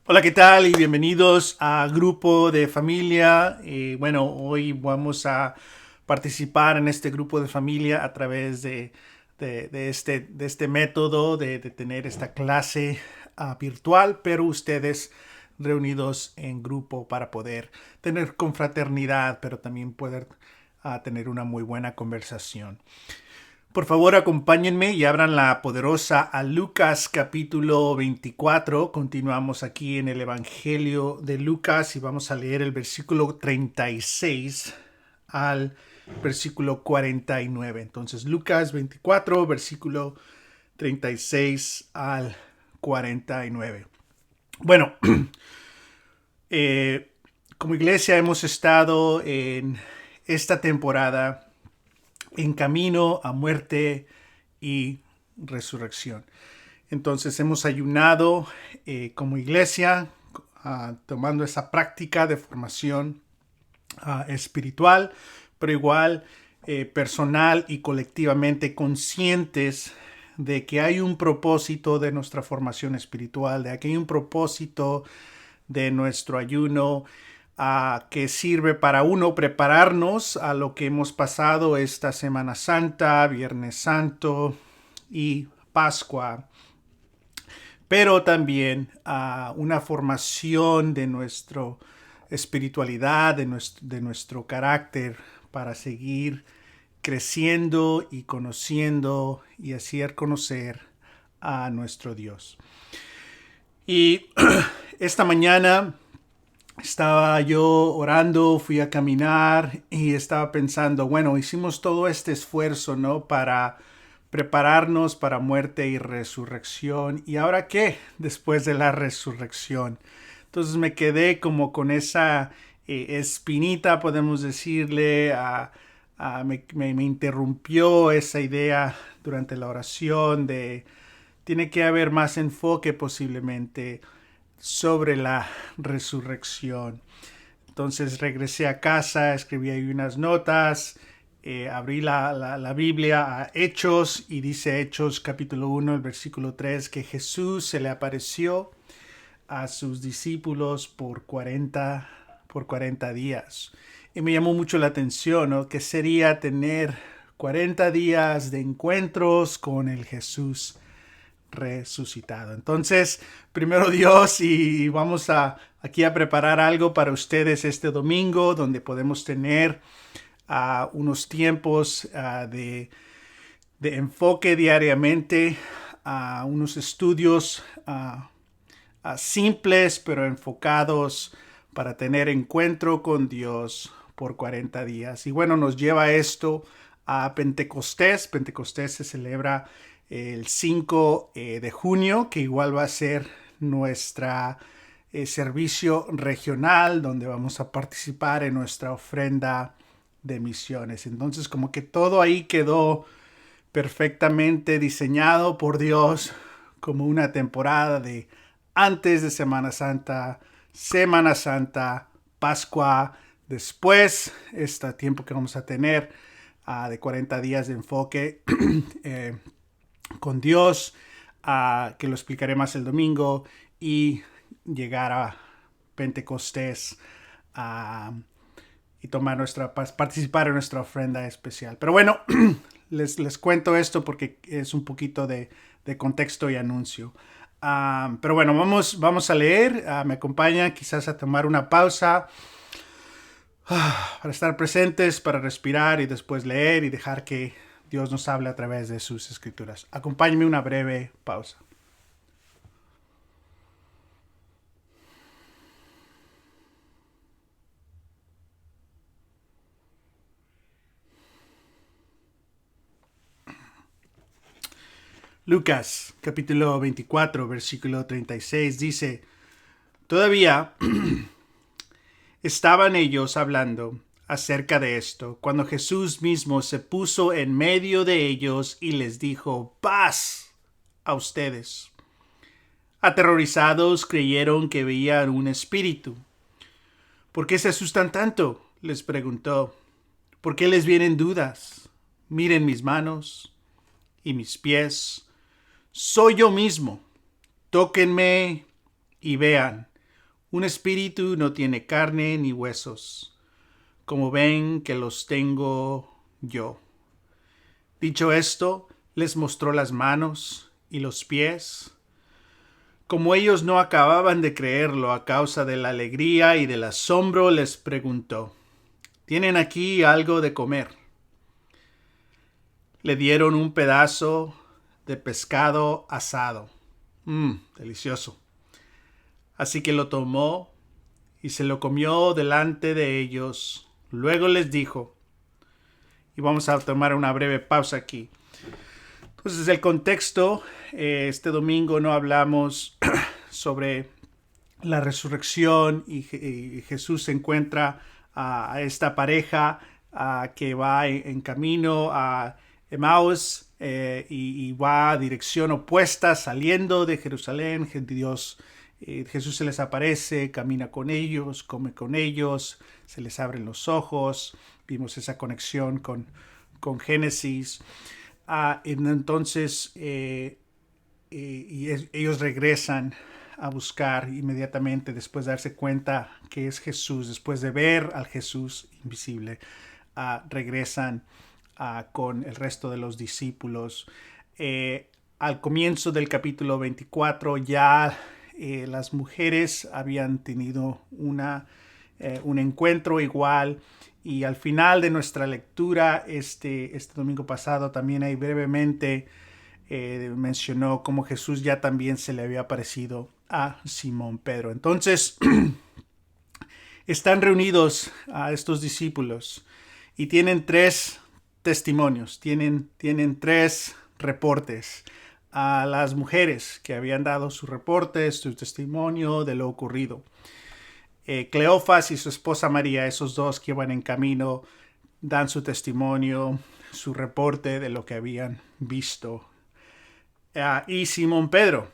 Hola, ¿qué tal? Y bienvenidos a Grupo de Familia. Hoy vamos a participar en este grupo de familia a través de este método de tener esta clase virtual, pero ustedes reunidos en grupo para poder tener confraternidad, pero también poder tener una muy buena conversación. Por favor, acompáñenme y abran la poderosa a Lucas capítulo 24. Continuamos aquí en el Evangelio de Lucas y vamos a leer el versículo 36 al versículo 49. Entonces, Lucas 24, versículo 36 al 49. Bueno, como iglesia hemos estado en esta temporada en camino a muerte y resurrección. Entonces hemos ayunado como iglesia, tomando esa práctica de formación espiritual, pero igual personal y colectivamente conscientes de que hay un propósito de nuestra formación espiritual, de que hay un propósito de nuestro ayuno, que sirve para uno prepararnos a lo que hemos pasado esta Semana Santa, Viernes Santo y Pascua, pero también una formación de nuestra espiritualidad, de nuestro carácter para seguir creciendo y conociendo y hacer conocer a nuestro Dios. Y esta mañana estaba yo orando, fui a caminar y estaba pensando, bueno, hicimos todo este esfuerzo, ¿no? Para prepararnos para muerte y resurrección. ¿Y ahora qué? Después de la resurrección. Entonces me quedé como con esa espinita, podemos decirle, me interrumpió esa idea durante la oración de tiene que haber más enfoque posiblemente sobre la resurrección. Entonces regresé a casa, escribí ahí unas notas, abrí la Biblia a Hechos y dice Hechos capítulo 1, el versículo 3, que Jesús se le apareció a sus discípulos por 40 días. Y me llamó mucho la atención, ¿no? Que sería tener 40 días de encuentros con el Jesús resucitado. Entonces, primero Dios, y vamos aquí a preparar algo para ustedes este domingo, donde podemos tener unos tiempos de enfoque diariamente, unos estudios simples, pero enfocados para tener encuentro con Dios por 40 días. Y bueno, nos lleva esto a Pentecostés. Pentecostés se celebra el 5 de junio, que igual va a ser nuestra servicio regional, donde vamos a participar en nuestra ofrenda de misiones. Entonces, como que todo ahí quedó perfectamente diseñado por Dios como una temporada de antes de Semana Santa, Pascua, después este tiempo que vamos a tener de 40 días de enfoque con Dios, que lo explicaré más el domingo, y llegar a Pentecostés y participar en nuestra ofrenda especial. Pero bueno, les cuento esto porque es un poquito de contexto y anuncio. Pero bueno, vamos a leer. Me acompaña quizás a tomar una pausa para estar presentes, para respirar y después leer y dejar que Dios nos hable a través de sus escrituras. Acompáñenme una breve pausa. Lucas capítulo 24, versículo 36 dice, todavía estaban ellos hablando acerca de esto, cuando Jesús mismo se puso en medio de ellos y les dijo, paz a ustedes. Aterrorizados creyeron que veían un espíritu. ¿Por qué se asustan tanto? Les preguntó. ¿Por qué les vienen dudas? Miren mis manos y mis pies. Soy yo mismo. Tóquenme y vean. Un espíritu no tiene carne ni huesos, como ven que los tengo yo. Dicho esto, les mostró las manos y los pies. Como ellos no acababan de creerlo a causa de la alegría y del asombro, les preguntó: ¿Tienen aquí algo de comer? Le dieron un pedazo de pescado asado. Delicioso. Así que lo tomó y se lo comió delante de ellos. Luego les dijo, y vamos a tomar una breve pausa aquí. Entonces, el contexto, este domingo no hablamos sobre la resurrección y Jesús se encuentra a esta pareja que va en camino a Emaús y va a dirección opuesta, saliendo de Jerusalén. Jesús se les aparece, camina con ellos, come con ellos, se les abren los ojos. Vimos esa conexión con Génesis. Entonces ellos regresan a buscar inmediatamente después de darse cuenta que es Jesús, después de ver al Jesús invisible, regresan con el resto de los discípulos. Al comienzo del capítulo 24 ya las mujeres habían tenido un encuentro igual, y al final de nuestra lectura este domingo pasado también ahí brevemente mencionó cómo Jesús ya también se le había aparecido a Simón Pedro. Entonces están reunidos a estos discípulos y tienen 3 testimonios, tienen 3 reportes. A las mujeres que habían dado su reporte, su testimonio de lo ocurrido. Cleofas y su esposa María, esos dos que iban en camino, dan su testimonio, su reporte de lo que habían visto. Y Simón Pedro,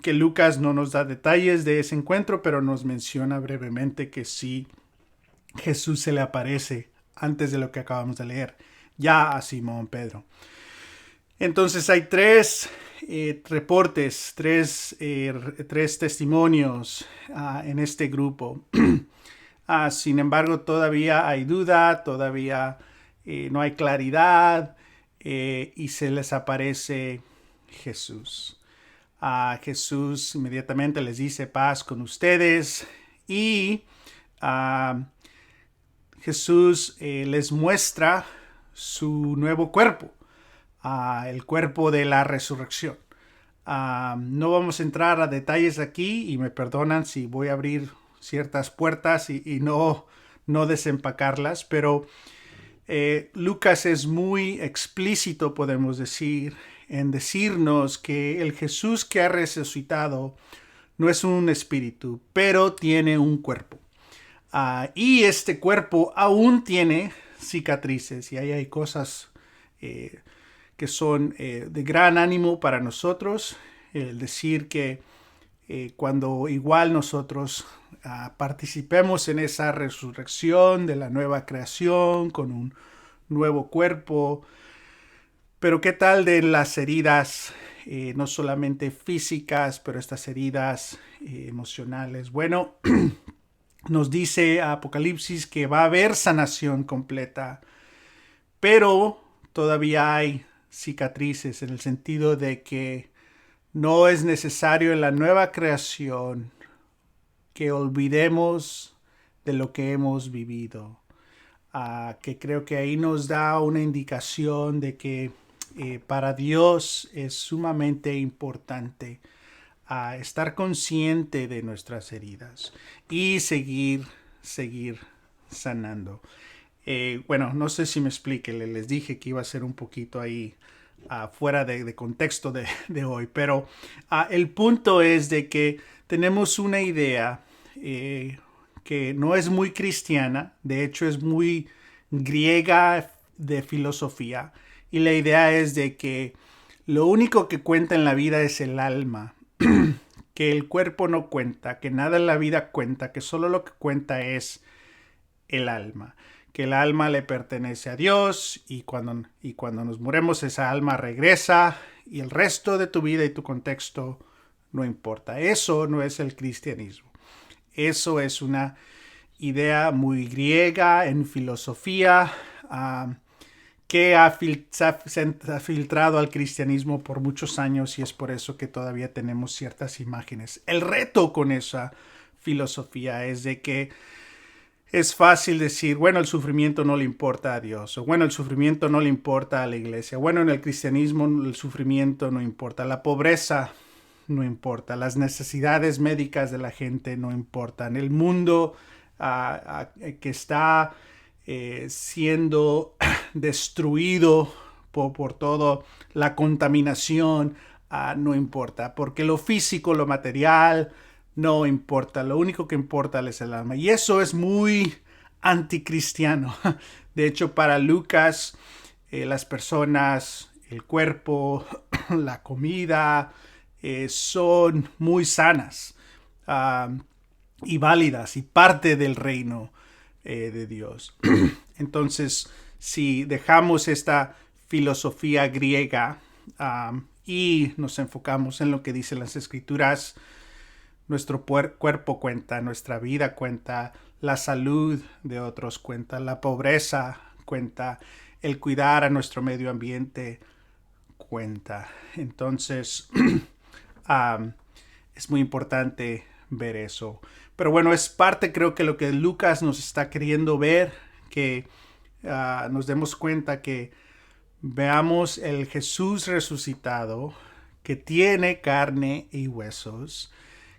que Lucas no nos da detalles de ese encuentro, pero nos menciona brevemente que sí, Jesús se le aparece antes de lo que acabamos de leer, ya a Simón Pedro. Entonces hay 3 reportes, 3 testimonios en este grupo. Sin embargo, todavía hay duda, todavía no hay claridad, y se les aparece Jesús. Jesús inmediatamente les dice: paz con ustedes, y Jesús les muestra su nuevo cuerpo. El cuerpo de la resurrección. No vamos a entrar a detalles aquí, y me perdonan si voy a abrir ciertas puertas y no desempacarlas, pero Lucas es muy explícito, podemos decir, en decirnos que el Jesús que ha resucitado no es un espíritu, pero tiene un cuerpo. Y este cuerpo aún tiene cicatrices, y ahí hay cosas que son de gran ánimo para nosotros, el decir que cuando igual nosotros participemos en esa resurrección de la nueva creación con un nuevo cuerpo. Pero ¿qué tal de las heridas, no solamente físicas, pero estas heridas emocionales? Bueno, nos dice Apocalipsis que va a haber sanación completa, pero todavía hay cicatrices, en el sentido de que no es necesario en la nueva creación que olvidemos de lo que hemos vivido. Que creo que ahí nos da una indicación de que para Dios es sumamente importante estar consciente de nuestras heridas y seguir sanando. Bueno, no sé si me explique, les dije que iba a ser un poquito ahí fuera de contexto de hoy, pero el punto es de que tenemos una idea que no es muy cristiana, de hecho es muy griega de filosofía, y la idea es de que lo único que cuenta en la vida es el alma, que el cuerpo no cuenta, que nada en la vida cuenta, que solo lo que cuenta es el alma, que el alma le pertenece a Dios, y cuando nos moremos esa alma regresa, y el resto de tu vida y tu contexto no importa. Eso no es el cristianismo. Eso es una idea muy griega en filosofía, que se ha filtrado al cristianismo por muchos años, y es por eso que todavía tenemos ciertas imágenes. El reto con esa filosofía es de que es fácil decir, bueno, el sufrimiento no le importa a Dios, o bueno, el sufrimiento no le importa a la iglesia, bueno, en el cristianismo el sufrimiento no importa, la pobreza no importa, las necesidades médicas de la gente no importan, el mundo que está siendo destruido por toda la contaminación, no importa, porque lo físico, lo material, no importa, lo único que importa es el alma. Y eso es muy anticristiano. De hecho, para Lucas, las personas, el cuerpo, la comida, son muy sanas y válidas y parte del reino de Dios. Entonces, si dejamos esta filosofía griega y nos enfocamos en lo que dicen las escrituras, nuestro cuerpo cuenta, nuestra vida cuenta, la salud de otros cuenta, la pobreza cuenta, el cuidar a nuestro medio ambiente cuenta. Entonces, es muy importante ver eso. Pero bueno, es parte, creo que lo que Lucas nos está queriendo ver, que nos demos cuenta que veamos el Jesús resucitado, que tiene carne y huesos,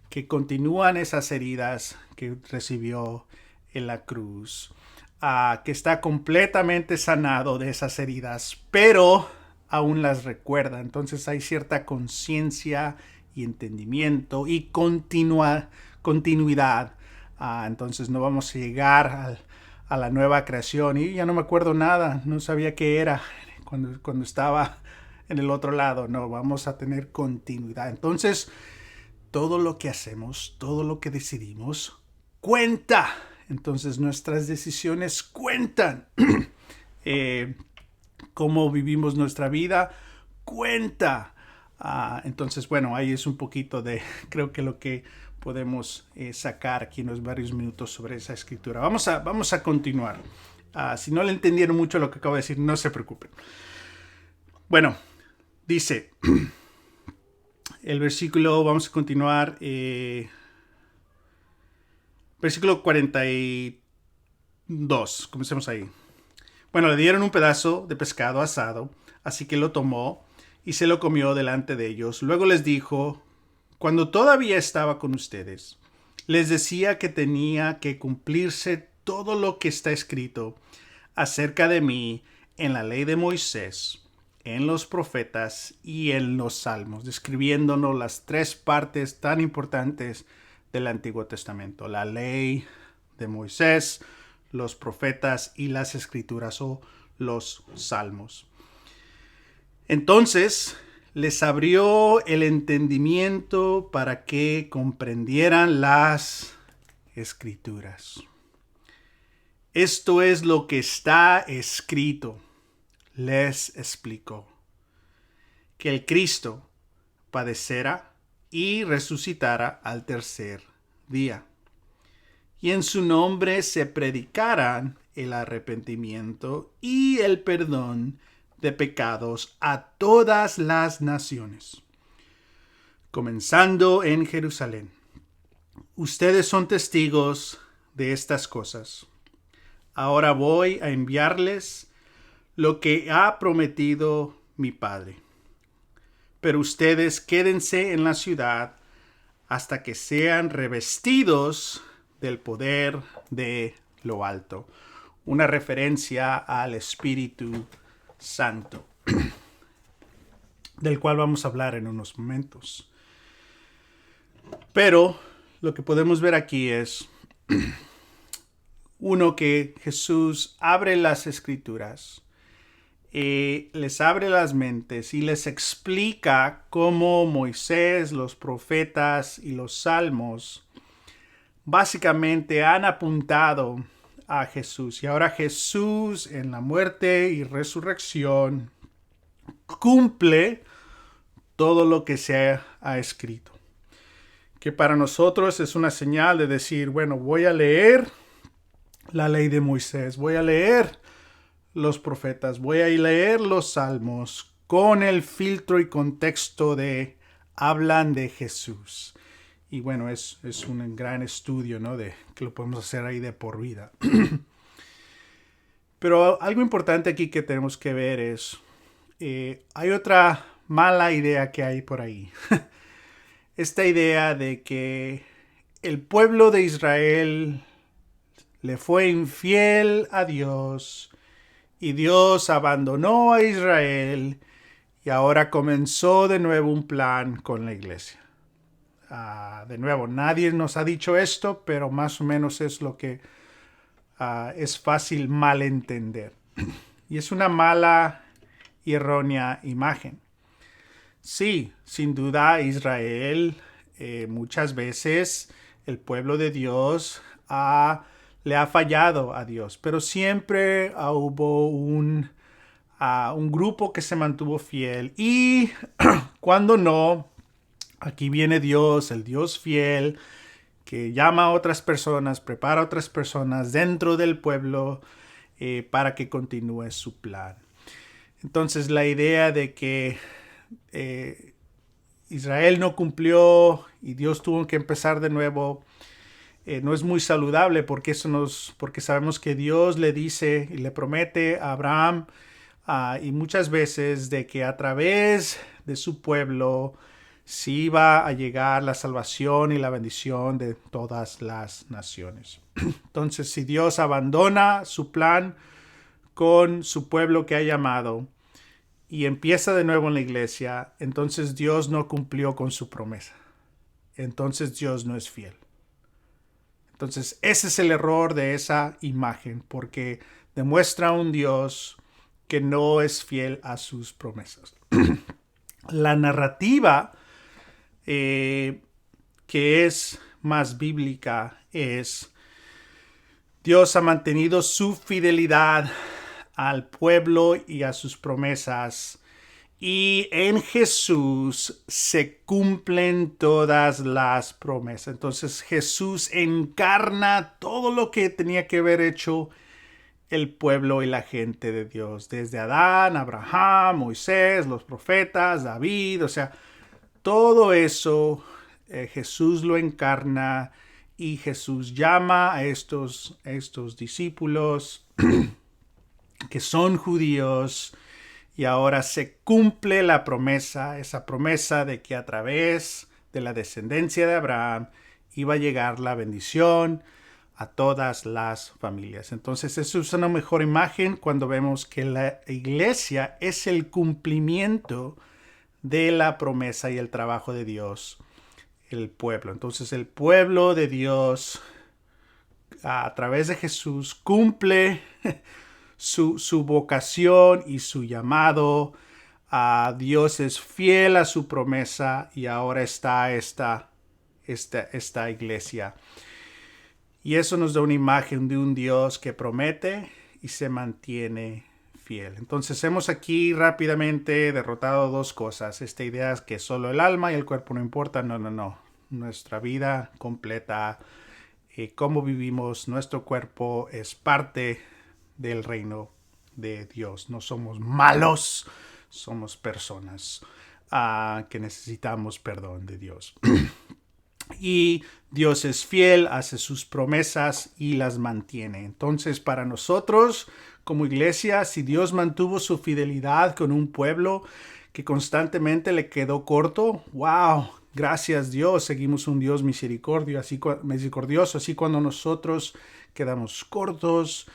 que continúan esas heridas que recibió en la cruz, que está completamente sanado de esas heridas, pero aún las recuerda. Entonces hay cierta conciencia y entendimiento y continuidad. Entonces no vamos a llegar a la nueva creación y ya no me acuerdo nada, no sabía qué era cuando estaba en el otro lado. No, vamos a tener continuidad. Entonces, todo lo que hacemos, todo lo que decidimos, cuenta. Entonces, nuestras decisiones cuentan. Cómo vivimos nuestra vida cuenta. Entonces, bueno, ahí es un poquito de, creo que lo que podemos sacar aquí en los varios minutos sobre esa escritura. Vamos a continuar. Si no le entendieron mucho lo que acabo de decir, no se preocupen. Bueno, dice el versículo, vamos a continuar, versículo 42, comencemos ahí. Bueno, le dieron un pedazo de pescado asado, así que lo tomó y se lo comió delante de ellos. Luego les dijo, cuando todavía estaba con ustedes, les decía que tenía que cumplirse todo lo que está escrito acerca de mí en la ley de Moisés, en los profetas y en los salmos, describiéndonos las tres partes tan importantes del Antiguo Testamento: la ley de Moisés, los profetas y las escrituras o los salmos. Entonces les abrió el entendimiento para que comprendieran las escrituras. Esto es lo que está escrito, les explicó, que el Cristo padecerá y resucitará al tercer día, y en su nombre se predicarán el arrepentimiento y el perdón de pecados a todas las naciones, comenzando en Jerusalén. Ustedes son testigos de estas cosas. Ahora voy a enviarles lo que ha prometido mi Padre. Pero ustedes quédense en la ciudad hasta que sean revestidos del poder de lo alto. Una referencia al Espíritu Santo, del cual vamos a hablar en unos momentos. Pero lo que podemos ver aquí es, uno, que Jesús abre las escrituras, les abre las mentes y les explica cómo Moisés, los profetas y los salmos básicamente han apuntado a Jesús. Y ahora Jesús, en la muerte y resurrección, cumple todo lo que se ha escrito. que para nosotros es una señal de decir, bueno, voy a leer la ley de Moisés, voy a leer los profetas, voy a leer los salmos con el filtro y contexto de hablan de Jesús. Y bueno, es un gran estudio, ¿no? De que lo podemos hacer ahí de por vida. Pero algo importante aquí que tenemos que ver es, hay otra mala idea que hay por ahí. Esta idea de que el pueblo de Israel le fue infiel a Dios y Dios abandonó a Israel y ahora comenzó de nuevo un plan con la iglesia. De nuevo, nadie nos ha dicho esto, pero más o menos es lo que es fácil malentender. Y es una mala y errónea imagen. Sí, sin duda Israel muchas veces el pueblo de Dios le ha fallado a Dios, pero siempre hubo un grupo que se mantuvo fiel y cuando no, aquí viene Dios, el Dios fiel, que llama a otras personas, prepara a otras personas dentro del pueblo para que continúe su plan. Entonces la idea de que Israel no cumplió y Dios tuvo que empezar de nuevo no es muy saludable porque sabemos que Dios le dice y le promete a Abraham y muchas veces de que a través de su pueblo sí iba a llegar la salvación y la bendición de todas las naciones. Entonces, si Dios abandona su plan con su pueblo que ha llamado y empieza de nuevo en la iglesia, entonces Dios no cumplió con su promesa. Entonces Dios no es fiel. Entonces, ese es el error de esa imagen, porque demuestra un Dios que no es fiel a sus promesas. La narrativa que es más bíblica es Dios ha mantenido su fidelidad al pueblo y a sus promesas. Y en Jesús se cumplen todas las promesas. Entonces Jesús encarna todo lo que tenía que haber hecho el pueblo y la gente de Dios. Desde Adán, Abraham, Moisés, los profetas, David. O sea, todo eso Jesús lo encarna y Jesús llama a estos discípulos que son judíos. Y ahora se cumple la promesa, esa promesa de que a través de la descendencia de Abraham iba a llegar la bendición a todas las familias. Entonces, eso es una mejor imagen cuando vemos que la iglesia es el cumplimiento de la promesa y el trabajo de Dios, el pueblo. Entonces, el pueblo de Dios a través de Jesús cumple su vocación y su llamado. Dios es fiel a su promesa y ahora está esta iglesia. Y eso nos da una imagen de un Dios que promete y se mantiene fiel. Entonces hemos aquí rápidamente derrotado dos cosas. Esta idea es que solo el alma y el cuerpo no importan. No. Nuestra vida completa, cómo vivimos, nuestro cuerpo es parte del reino de Dios. No somos malos, somos personas que necesitamos perdón de Dios. Y Dios es fiel, hace sus promesas y las mantiene. Entonces, para nosotros como iglesia, si Dios mantuvo su fidelidad con un pueblo que constantemente le quedó corto, wow, gracias Dios, seguimos un Dios misericordioso, así cuando nosotros quedamos cortos,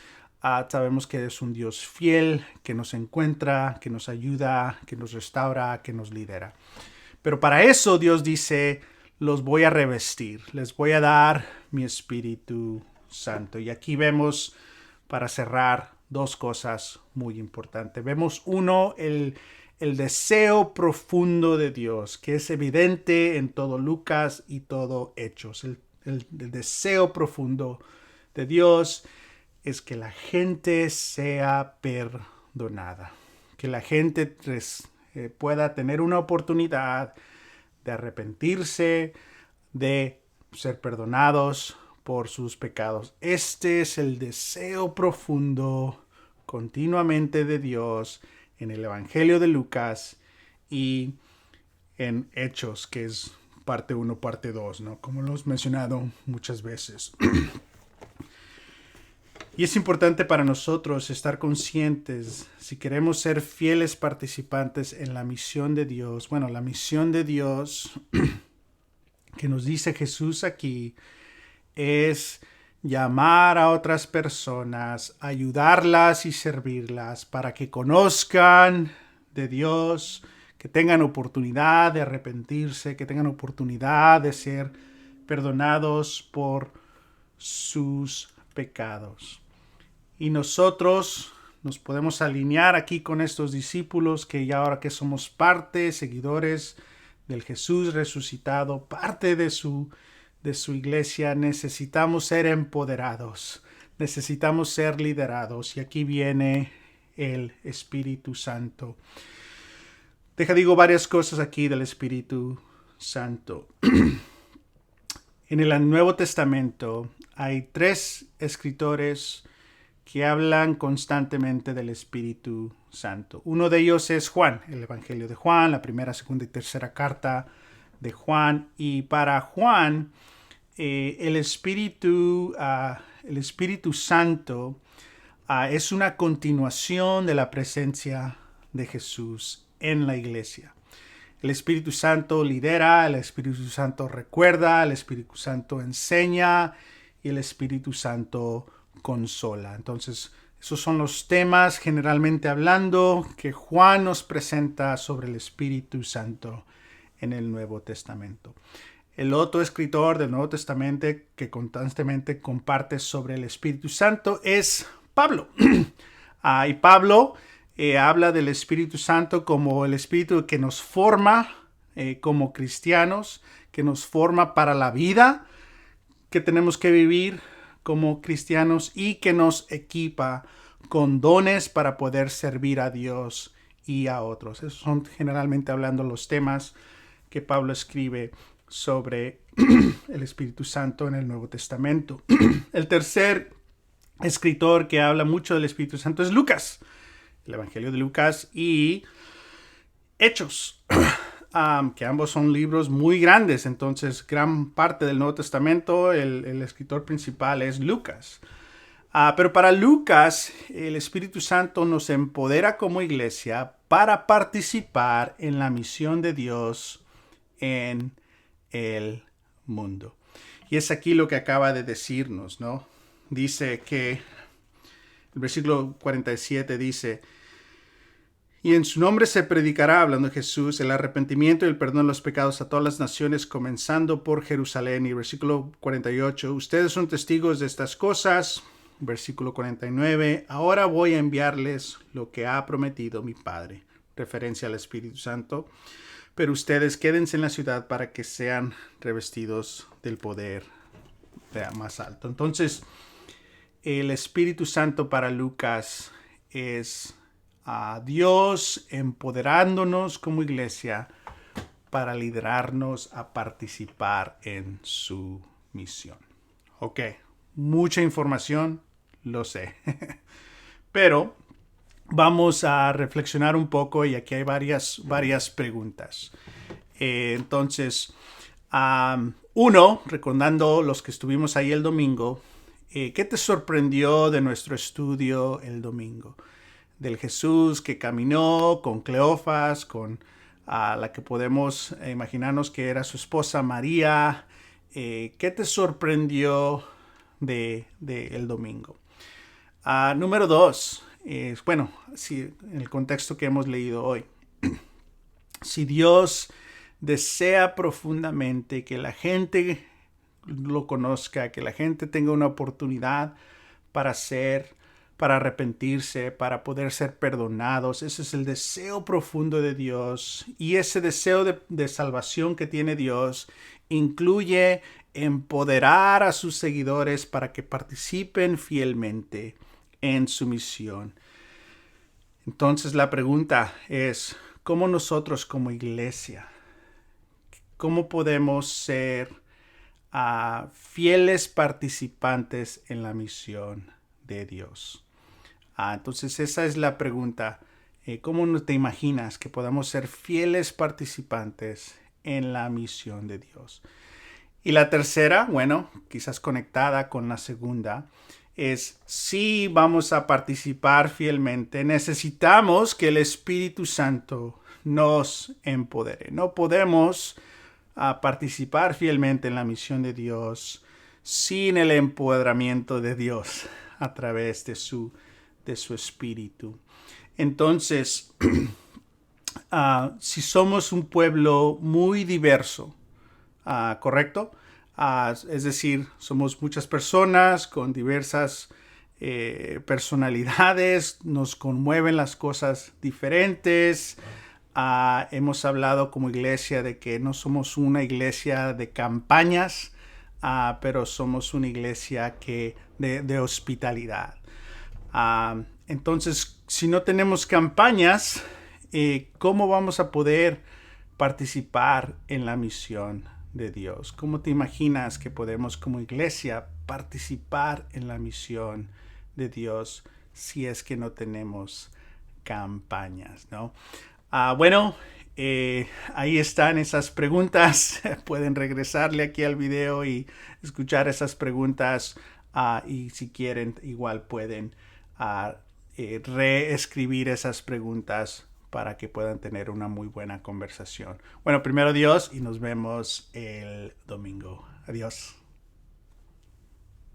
sabemos que es un Dios fiel, que nos encuentra, que nos ayuda, que nos restaura, que nos lidera. Pero para eso Dios dice, los voy a revestir, les voy a dar mi Espíritu Santo. Y aquí vemos, para cerrar, dos cosas muy importantes. Vemos uno, el deseo profundo de Dios, que es evidente en todo Lucas y todo Hechos. El deseo profundo de Dios es que la gente sea perdonada, que la gente pueda tener una oportunidad de arrepentirse, de ser perdonados por sus pecados. Este es el deseo profundo continuamente de Dios en el Evangelio de Lucas y en Hechos, que es parte 1, parte 2, ¿no? Como lo hemos mencionado muchas veces. Y es importante para nosotros estar conscientes, si queremos ser fieles participantes en la misión de Dios. Bueno, la misión de Dios que nos dice Jesús aquí es llamar a otras personas, ayudarlas y servirlas para que conozcan de Dios, que tengan oportunidad de arrepentirse, que tengan oportunidad de ser perdonados por sus pecados. Y nosotros nos podemos alinear aquí con estos discípulos que ya ahora que somos parte, seguidores del Jesús resucitado, parte de su iglesia, necesitamos ser empoderados, necesitamos ser liderados. Y aquí viene el Espíritu Santo. Digo varias cosas aquí del Espíritu Santo. En el Nuevo Testamento hay 3 escritores que hablan constantemente del Espíritu Santo. Uno de ellos es Juan, el Evangelio de Juan, la primera, segunda y tercera carta de Juan. Y para Juan, el Espíritu Santo es una continuación de la presencia de Jesús en la iglesia. El Espíritu Santo lidera, el Espíritu Santo recuerda, el Espíritu Santo enseña y el Espíritu Santo consola. Entonces, esos son los temas generalmente hablando que Juan nos presenta sobre el Espíritu Santo en el Nuevo Testamento. El otro escritor del Nuevo Testamento que constantemente comparte sobre el Espíritu Santo es Pablo. Y Pablo habla del Espíritu Santo como el Espíritu que nos forma como cristianos, que nos forma para la vida que tenemos que vivir como cristianos y que nos equipa con dones para poder servir a Dios y a otros. Esos son generalmente hablando los temas que Pablo escribe sobre el Espíritu Santo en el Nuevo Testamento. El tercer escritor que habla mucho del Espíritu Santo es Lucas, el Evangelio de Lucas y Hechos, que ambos son libros muy grandes. Entonces, gran parte del Nuevo Testamento, el escritor principal es Lucas. Pero para Lucas, el Espíritu Santo nos empodera como iglesia para participar en la misión de Dios en el mundo. Y es aquí lo que acaba de decirnos, ¿no? Dice que el versículo 47 dice: y en su nombre se predicará, hablando de Jesús, el arrepentimiento y el perdón de los pecados a todas las naciones, comenzando por Jerusalén. Y versículo 48, ustedes son testigos de estas cosas. Versículo 49, ahora voy a enviarles lo que ha prometido mi Padre, referencia al Espíritu Santo, pero ustedes quédense en la ciudad para que sean revestidos del poder más alto. Entonces, el Espíritu Santo para Lucas es a Dios empoderándonos como iglesia para liderarnos a participar en su misión. Ok, mucha información, lo sé. Pero vamos a reflexionar un poco y aquí hay varias preguntas. Entonces, uno, recordando los que estuvimos ahí el domingo, ¿qué te sorprendió de nuestro estudio el domingo? Del Jesús que caminó con Cleofas, con la que podemos imaginarnos que era su esposa María. ¿Qué te sorprendió de el domingo? Número 2, bueno, si, en el contexto que hemos leído hoy. Si Dios desea profundamente que la gente lo conozca, que la gente tenga una oportunidad para arrepentirse, para poder ser perdonados. Ese es el deseo profundo de Dios. Y ese deseo de salvación que tiene Dios incluye empoderar a sus seguidores para que participen fielmente en su misión. Entonces la pregunta es, ¿cómo nosotros como iglesia, cómo podemos ser fieles participantes en la misión de Dios. Entonces esa es la pregunta. ¿Cómo no te imaginas que podamos ser fieles participantes en la misión de Dios? Y la tercera, bueno, quizás conectada con la segunda, es si vamos a participar fielmente, necesitamos que el Espíritu Santo nos empodere. No podemos participar fielmente en la misión de Dios sin el empoderamiento de Dios a través de su Espíritu. Entonces, si somos un pueblo muy diverso, ¿correcto? Es decir, somos muchas personas con diversas personalidades, nos conmueven las cosas diferentes. Hemos hablado como iglesia de que no somos una iglesia de campañas, pero somos una iglesia de hospitalidad. Entonces, si no tenemos campañas, ¿cómo vamos a poder participar en la misión de Dios? ¿Cómo te imaginas que podemos como iglesia participar en la misión de Dios si es que no tenemos campañas, ¿no? Bueno, ahí están esas preguntas. Pueden regresarle aquí al video y escuchar esas preguntas. Y si quieren, igual pueden reescribir esas preguntas para que puedan tener una muy buena conversación. Bueno, primero Dios y nos vemos el domingo. Adiós.